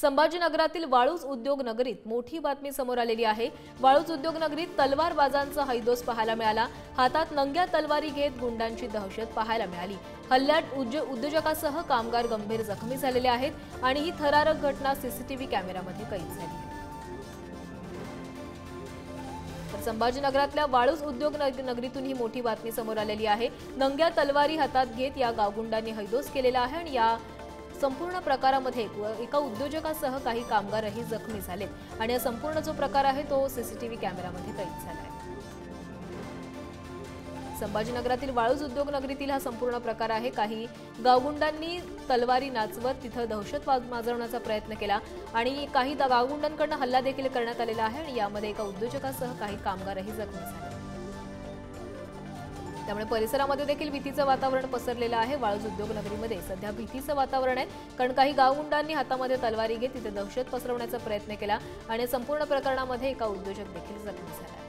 संभाजीनगरातील वाळूज उद्योग नगरीत मोठी बातमी समोर आलेली आहे। वाळूज उद्योग नगरीत तलवारबाजांचा हैदोस पाहायला मिळाला। हातात नंग्या तलवारी घेत गुंडांची दहशत पाहायला मिळाली। हल्ल्यात उद्योजकासह कामगार गंभीर जखमी झालेले आहेत आणि ही थरारक घटना सीसीटीव्ही कॅमेऱ्यामध्ये कैद झाली आहे। संभाजीनगरातल्या वाळूज उद्योग नगरीतून ही मोठी बातमी समोर आलेली आहे। नंग्या तलवारी हातात घेत या गावगुंडांनी हैदोस केलेला आहे आणि या संपूर्ण प्रकारामध्ये एका उद्योजकासह काही कामगारही जखमी झाले आणि हा संपूर्ण जो प्रकार आहे तो सीसीटीव्ही कॅमेऱ्यामध्ये कैद झाला आहे। संभाजीनगरातील वाळूज उद्योग नगरीतील हा संपूर्ण प्रकार आहे। काही गावगुंडांनी तलवारी नाचवत तिथे दहशत माजवण्याचा प्रयत्न केला आणि काही गावगुंडांकडून हल्ला देखील करण्यात आलेला आहे आणि यामध्ये एका उद्योजकासह काही कामगारही जखमी झाले। त्यामुळे परिसरामध्ये देखील भीतीचं वातावरण पसरलेलं आहे। वाळूज उद्योग नगरीमध्ये सध्या भीतीचं वातावरण आहे, कारण काही गावगुंडांनी हातामध्ये तलवारी घेत तिथे दहशत पसरवण्याचा प्रयत्न केला आणि संपूर्ण प्रकरणामध्ये एका उद्योजक देखील जखमी झाला।